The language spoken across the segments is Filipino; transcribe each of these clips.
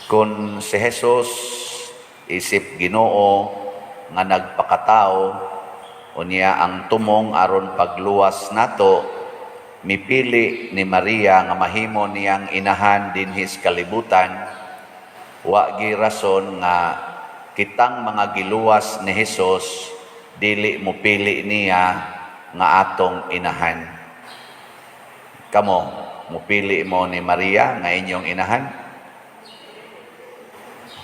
Kung si Jesus isip Ginoo nga nagpakatao unya ang tumong aron pagluwas nato, mipili ni Maria nga mahimo niyang inahan dinhis kalibutan, wa gi rason nga kitang mga giluwas ni Jesus dili mo pili niya nga atong inahan. Kamo, mupili mo ni Maria nga inyong inahan?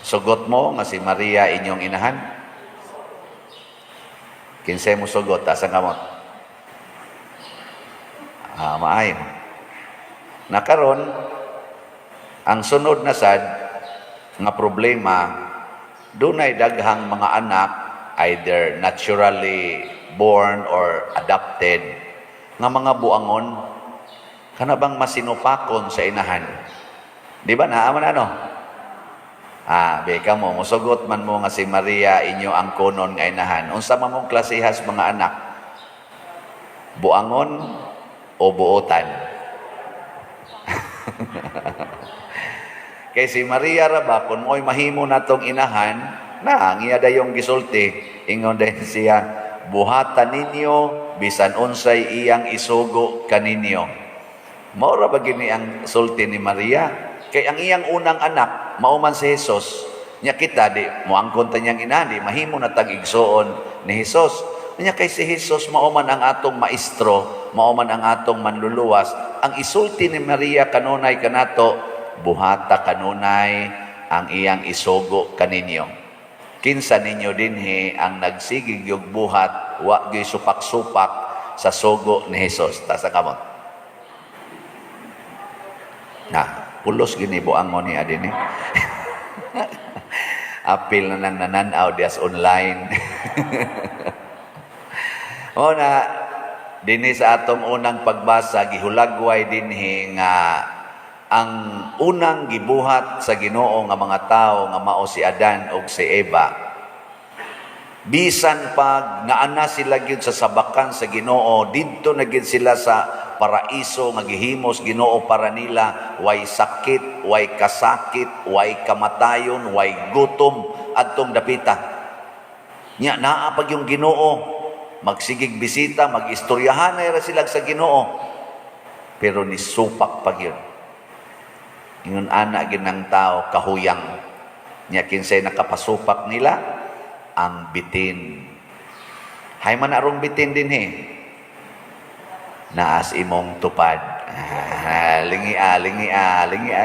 Sugot mo nga si Maria inyong inahan? Kinsay mo sugot, asa kamot? Maayo. Nakaron, ang sunod na sad nga problema, dunay daghang mga anak, either naturally born or adopted, nga mga buangon, kana bang masinupakon sa inahan? Di ba naaman ano? Beka mo, musugot man mo nga si Maria inyo ang kunon nga inahan. Unsa man mong klasehas mga anak? Buangon o buotan? Kay si Maria raba, kung mo'y mahimo natong inahan, na, ang iya dayong gisulti, ingon din siya, buhatan ninyo, bisan unsay iyang isugo kaninyo. Maura ba gini ang sulti ni Maria? Kay ang iyang unang anak, mauman si Jesus, nya kita di mo ang konta niyang inani, mahimo na tag-igsoon ni Jesus. Nya kay si Jesus mauman ang atong maestro, mauman ang atong manluluwas. Ang isulti ni Maria kanunay kanato, buhata kanunay ang iyang isugo kaninyo. Kinsa ninyo dinhi ang nagsigig yung buhat, wa gyud supak-supak sa sugo ni Jesus. Ta sa kamot. Pulos gini buangon ni adin apil na nang nananaw dias online. O na dinhi sa atong unang pagbasa gihulagway dinhi nga ang unang gibuhat sa Ginoo nga mga tawo nga mao si Adan ug si Eva, bisan pag naana sila gyud sa sabakan sa Ginoo, didto na gyud sila sa paraiso nga gihimos Ginoo para nila, way sakit, way kasakit, way kamatayon, way gutom adtong dapita. Nya naa pag yung Ginoo, magsigig bisita, magistoryahan na sila sa Ginoo. Pero nisupak pag yun. Ingon ana ginang tao kahuyang. Nya kinsay nakapasupak nila ang bitin. Hay man arong bitin din naas imong tupad. Lingi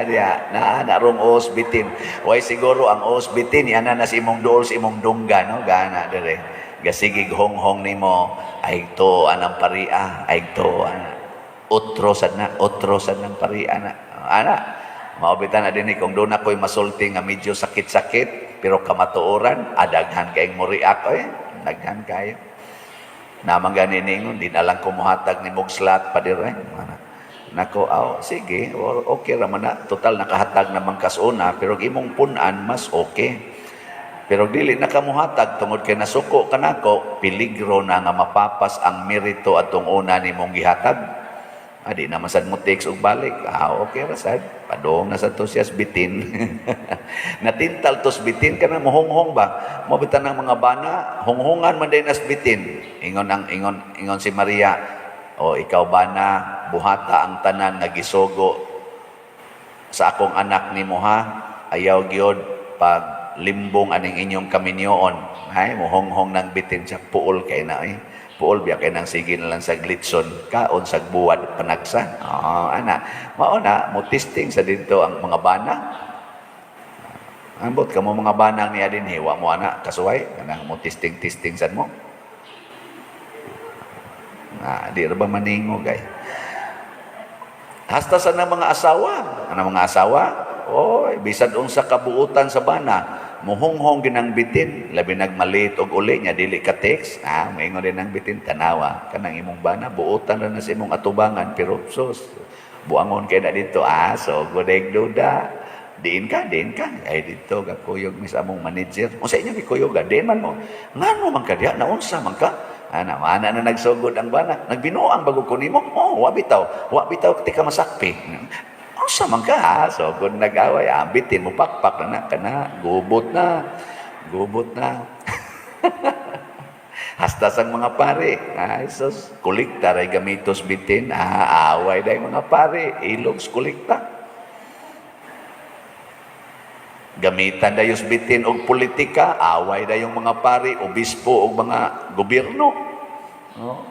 dia. Narong os bitin. Way siguro ang os bitin, yan na si imong dool, si imong dungga, no? Gana, dire. Gasigig hong-hong nimo, ay to, anang paria, ay to, utrosan ng paria na. Maubitan na din kung doon ako'y masulti nga medyo sakit-sakit, pero kamatuoran, adaghan kayong muriak, daghan kayo. Namang ganingon, di na lang kumuhatag ni Mugslat pa dire. Nako, sige, okay raman na. Total, nakahatag naman kasuna, pero imong punan, mas okay. Pero dili nakamuhatag, tungod kay nasuko ka nako, peligro na nga mapapas ang merito atong una ni mong gihatag. Di naman sad mo takes og balik. Okay ra sad. Padong na sa to siyas bitin. Natintal tos bitin ka na mohonghong ba? Mabitan ng mga bana, honghongan man din as bitin. Ingon si Maria, ikaw bana, buhata ang tanan nga gisugo sa akong anak nimo ha. Ayaw gyud pag limbong aning inyong kaminyoon. Hay mohonghong nang bitin sa puol kay na Puol biya kay nang sige na lang sa glitson, kaon sa buwad panagsa. Mauna, mo testing sa dito ang mga bana. Ambot ka mo mga banang niya din, hiwa mo kasuway, kanang mo testing sa mo. Di ra ba maningo, gay? Hasta sa mga asawa. Mga asawa? Bisad unsa kabuutan sa bana. Muhonghong ginang bitin, labi nagmalit og uli nya dili ka text. Moingon din ang bitin tanawa kanang imong bana buotan na sa imong atubangan, pero sus buangon kay na dito. So godeg duda. Diin ka. Ay dito gakuyog mi sa among manager. Unsa inyo gikuyoga? Diin man mo. Ngano man ka diha? Naunsa man ka? Mana na nagsugod ang bana. Nagbinuang bago ko nimo. Wa bitaw ti ka masakpi. Sa man ka ha? So kung nag-away, bitin mo pakpak na kana, gubot na. Hasta sang mga pare, ay sus, kulikta ray gamitos bitin, away day mga pare, ilogs kulikta. Gamitan dayos bitin og politika, away dayong mga pare, obispo og mga gobyerno. No?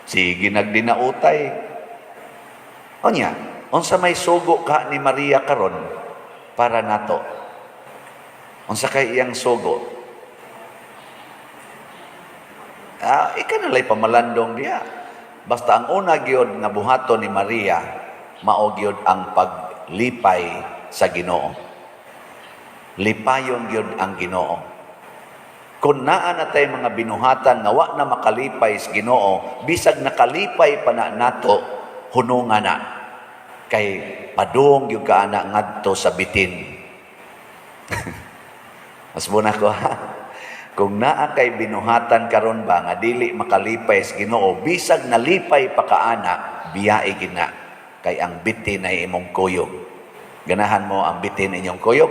Sige nagdinautay. Onya, unsa may sugo ka ni Maria karon para nato? Unsa kay iyang sugo? Ika nalay pamalandong diya. Basta ang una gyud nga buhaton ni Maria, mao gyud ang paglipay sa Ginoo. Lipayon gyud ang Ginoo. Kung naa na tay mga binuhatan nga wa na makalipay sa Ginoo, bisag nakalipay pa na nato, hunungan na. Kay padung gyud ka ana ngadto sa bitin. Mas muna ko ha. Kung naa kay binuhatan karon ba nga dili makalipay sa Ginoo, bisag nalipay pa kaana, biyae gina kay ang bitin ay imong kuyog. Ganahan mo ang bitin inyong kuyog?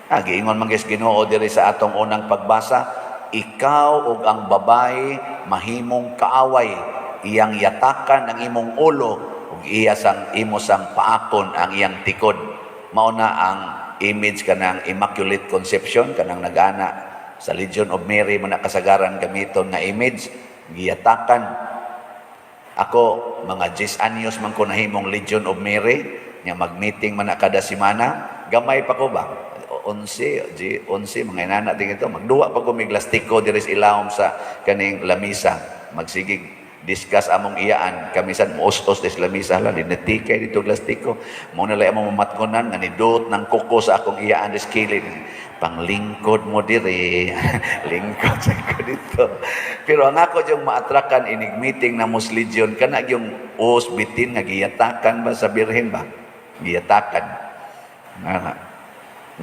Giingon man guys Ginoo diri sa atong unang pagbasa, ikaw ug ang babae mahimong kaaway, iyang yatakan ang imong ulo ug iya sang imo sang paakon ang iyang tikod. Mao na ang image kanang Immaculate Conception kanang nagana sa Legion of Mary man nakasagaran gamiton nga image, giyatakan. Ako mga 10 anyos man ko nahimong Legion of Mary, nga mag-meeting man kada semana, gamay pa ko ba? 11 mga inana din ito, magduwa pa ko mig lastiko diri sa ilawom sa kaning lamisa, magsigig discuss among iyaan, kamisan muustos des lamisa hala dinatikay dito lastiko, mo na lay among mamatkunan nga nidot ng kuko sa akong iyaan des kilid. Panglingkod mo diri, lingkod sa ko dito. Pero ang ako yung maatrakan inig meeting na Muslegion, kana yung bitin nga giyatakan ba sa birhen ba? Giyatakan.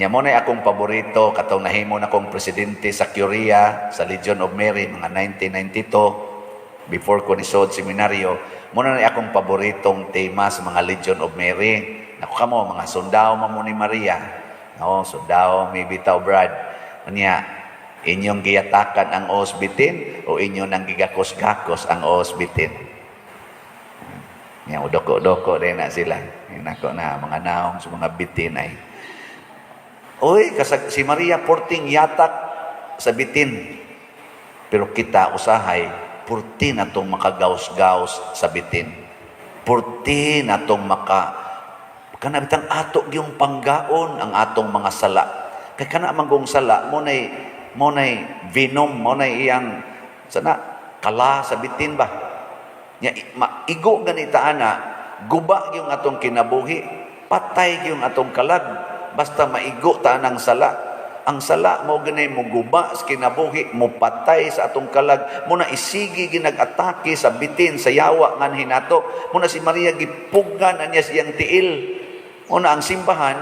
Nya mo na akong paborito, katong nahimo na akong presidente sa Curia, sa Legion of Mary, mga 1992, before ko nisod seminaryo, mo na akong paboritong tema sa mga Legion of Mary. Naku kamo, mga sundao mo ni Maria. So daw may bitaw Brad. Anya, inyong giyatakan ang bitin o inyo nang gigakos-gakos ang bitin? Nya udoko-doko din na sila. Nako na mga naong sa mga bitin ay. Si Maria porting yatak sa bitin. Pero kita usahay, porti na tong makagaws-gaws sa bitin. Porti na tong kanabitang ato yung panggaon ang atong mga sala. Kay kana manggong sala mo nay venom mo nay iyang sana kala sa bitin ba. Nya maigo ganita ana, guba yung atong kinabuhi, patay yung atong kalag basta maigo ta nang sala. Ang sala mo ganay mo guba sa kinabuhi, mo patay sa atong kalag, mo na isigi ginag-atake sa bitin sa yawa ngan hinato. Mo na si Maria gipugan anya siyang tiil. Una ang simbahan,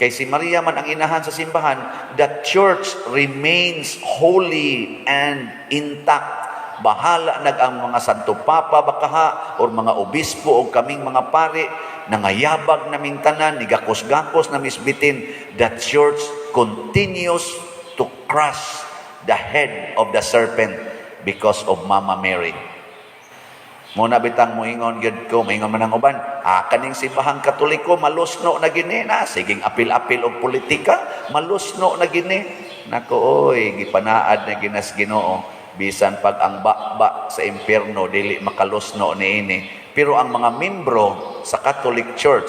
kay si Maria man ang inahan sa simbahan, the church remains holy and intact. Bahala ang mga Santo Papa bakaha or mga obispo o kaming mga pare, nangayabag naming tanan, nigakos-gakos na misbitin. The church continues to crush the head of the serpent because of Mama Mary. Muna bitang moingon gyud ko, moingon man ang uban, kaning simbahang Katoliko malusno na gini na, siging apil-apil og politika, malusno na gini. Nako gipanaad na ginas Ginoo, bisan pag ang bakba sa impierno dili makalusno niini. Pero ang mga membro sa Catholic Church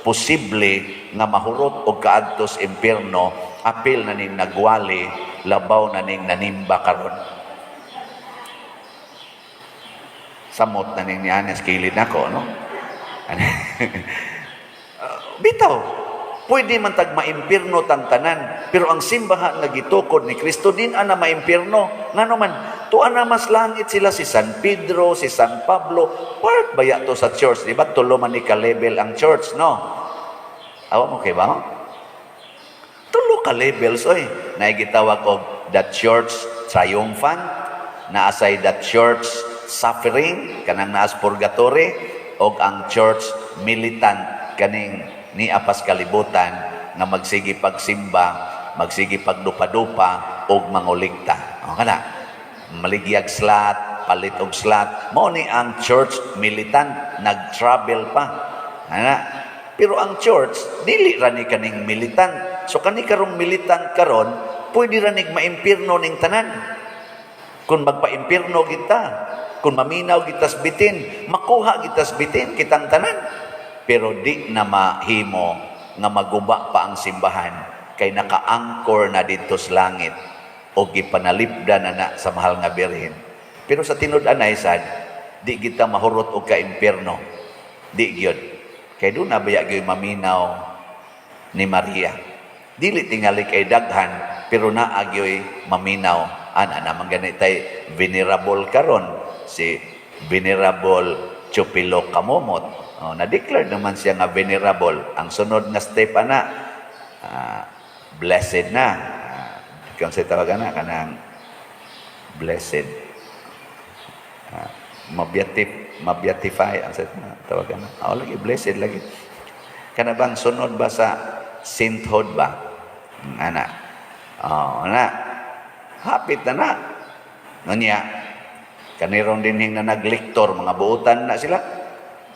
posible nga mahurot og kaadto sa impierno, apil na ning nagwali, labaw na ning nanimba karon. Samot na ning nianes kilid nako, no? Bitaw, pwede man tag maimpirno tang tanan, pero ang simbahan nga gitukod ni Kristo din ana maimpirno. Ngano man, tuan na mas langit sila si San Pedro, si San Pablo, part baya to sa church, di ba? Tulo man ni ka-level ang church, no? Awa mo kay ba? Tulo ka levels oy. Naigitawag og the church triumphant, naasay the church suffering, kanang naas purgatory, og ang church militant, kaning ni apas kalibutan nga magsigi pagsimba, magsigi pagdupa-dupa og manguligta. O kana, maligyag slot, palit og slot. Mao ni ang church militant, nag-travel pa. Ana. Pero ang church dili ra ni kaning militant. So kani karong militant karon, pwede ra nig maimpirno ning tanan. Kung magpa-impirno kita, kung maminaw gitas bitin, makuha gitas bitin kitang tanan. Pero di na mahimo nga maguba pa ang simbahan kay naka-anchor na dito sa langit o gipanalipdan na sa mahal nga birhen. Pero sa tinud-anay sad, di kita mahurot og ka-impierno. Di gyud. Kay doon na baya gyud maminaw ni Maria. Dili tingali kay daghan, pero naa gyud maminaw. Ana naman ganitay venerable karon si Venerable Chupilo Kamomot. Na-declare naman siya nga venerable. Ang sunod nga step blessed na. Kung sa tawagan na, kanang blessed. Mabeatify ang sa tawagan na. Lagi, blessed lagi. Kana bang sunod ba sa sainthood ba? Hapit na. Ngunya, kanirong dinhing na naglektor, mga buutan na sila.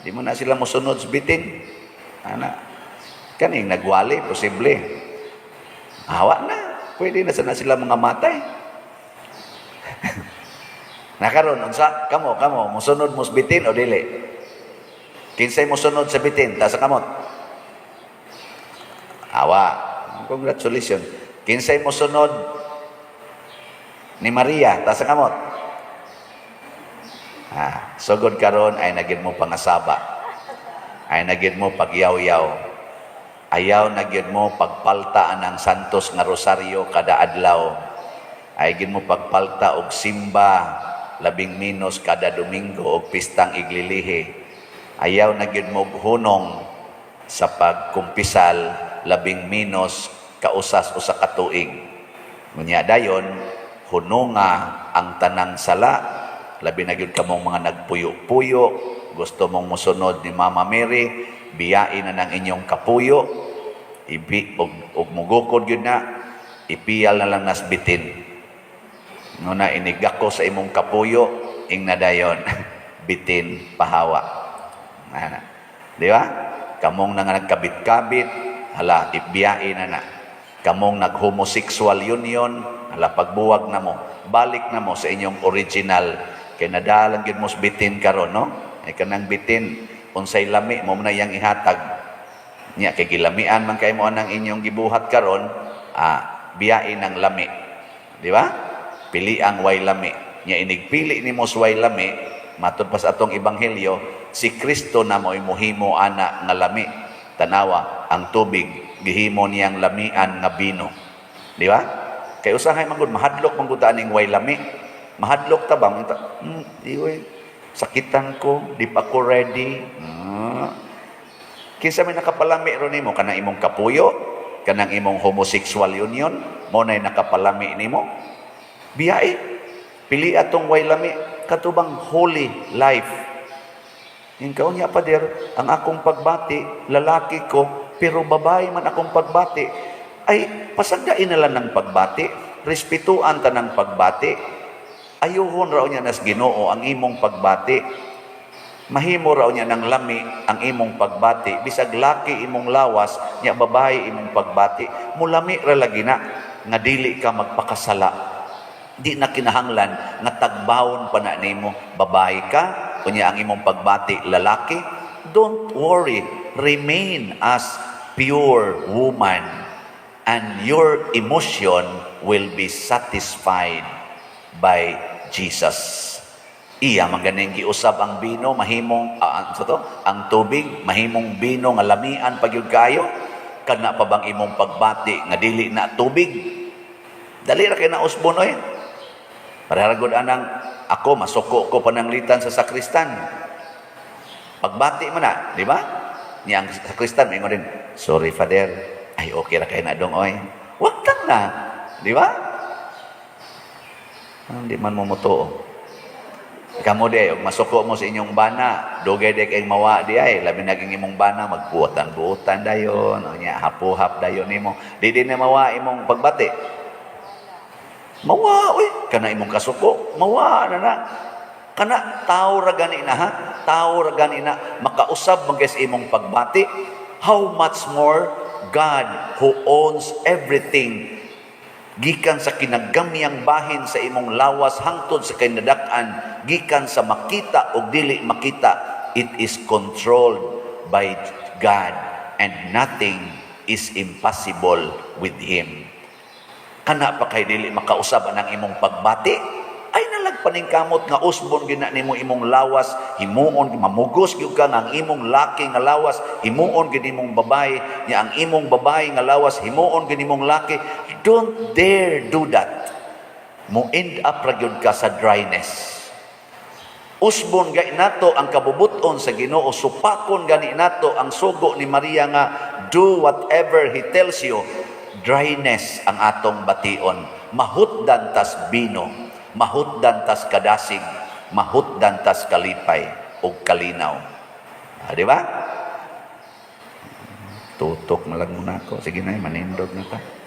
Di mo na sila musunod sa bitin. Kaning nagwali, posible. Hawa na. Pwede na sana sila mga matay. Nakaroon, unsa, kamo, musunod mo sa bitin o dili? Kinsay musunod sa bitin, ta sa kamot? Hawa. Congratulations. Kinsay musunod ni Maria, ta sa kamot? Sugod karon ay nagid mo pangasaba. Ay nagid mo pagyaw-yaw. Ayaw nagid mo pagpalta ng santos nga rosaryo kada adlaw. Ay gid mo pagpalta og simba 10 minos kada Domingo og pistang iglilihi. Ayaw nagid mo hunong sa pagkumpisal 10 minos kausas usa ka tuig. Ngunya dayon hunonga ang tanang sala. Labi na gyud kamong mga nagpuyo-puyo, gusto mong musunod ni Mama Mary, biyain na ng inyong kapuyo, og mugukod yun na, ipiyal na lang nas bitin. Nuna inigako sa imong kapuyo, ing nadayon, bitin, pahawa. Di ba? Kamong na nga nagkabit-kabit, hala, ibiyain na. Kamong nag-homosexual union, hala, pagbuwag na mo, balik na mo sa inyong original. Kay nadalang gyud mo bitin karon, no? Ay kanang bitin unsay lami mo na yang ihatag. Nya kay gilamian man kay mo anang inyong gibuhat karon, biyain ang lami. Di ba? Pili ang way lami. Nya inigpili nimo sa way lami, matud pa sa atong ebanghelyo, si Kristo na mo'y muhimo ana nga lami. Tanawa, ang tubig gihimo niyang lamian nga bino. Di ba? Kay usahay man gud mahadlok man gud aning way lami. Mahadlok ta ba? Sakitan ko, di pa ko ready. Kinsa may nakapalami ron nimo, kanang imong kapuyo, kanang imong homosexual union, mo na'y nakapalami nimo. Biyai, pili atong way lami, katubang holy life. Yung kaunya pa der, ang akong pagbati, lalaki ko, pero babae man akong pagbati, ay pasagdain na lang ng pagbati, respetuan ta ng pagbati. Ayuhon raw niya nas Ginoo ang imong pagbati. Mahimo raw niya ng lami ang imong pagbati. Bisag laki imong lawas, niya babae imong pagbati. Mulami ra lagi na nga dili ka magpakasala. Di na kinahanglan nga tagbawon pa na nimo babae ka, kunya ang imong pagbati lalaki. Don't worry, remain as pure woman and your emotion will be satisfied by Jesus. Iya maganing giusab ang bino mahimong ang tubig mahimong bino nga lamian pagyud kayo kana pa bang imong pagbati nga dili na tubig. Dali ra kay na usbon oy. Pararagod anang ako masuko ko pananglitan sa sakristan. Pagbati man na, di ba? Nya ang sakristan ingon din, sorry Father. Ay okay ra kay na dong oy. Wag tang na, di ba? Hindi man mo mutuo. Kamu di, masuko mo sa inyong bana, dugay di kayong mawa di ay, labi naging imong bana, magbuotan-buotan dayon, o niya, hapuhap dayon nimo. Di na mawa imong pagbati. Mawa, uy, kana imong kasuko, mawa na na. Kana, tao ra gani na ha, tao ra gani na, makausab man guys imong pagbati. How much more God who owns everything, gikan sa kinagamyang bahin sa imong lawas hangtod sa kinadak-an, gikan sa makita o dili makita, it is controlled by God and nothing is impossible with Him. Kana pa kay dili makausab ang imong pagbati, ay nalagpaningkamot nga usbon gina nimo imong lawas, himuon mamugos gyud ka nga ang imong laki nga lawas, himuon gid imong babae, nya ang imong babae nga lawas himuon gid imong laki. Don't dare do that. Mo end up ra gyud ka sa dryness. Usbon gani nato ang kabubuton sa Ginoo, supakon gani nato ang sugo ni Maria nga do whatever He tells you. Dryness ang atong bation, mahutdan tas bino, mahutdan tas kadasig, mahutdan tas kalipay o kalinaw. Di ba? Tutok na lang muna ako. Sige na, manindog na ta.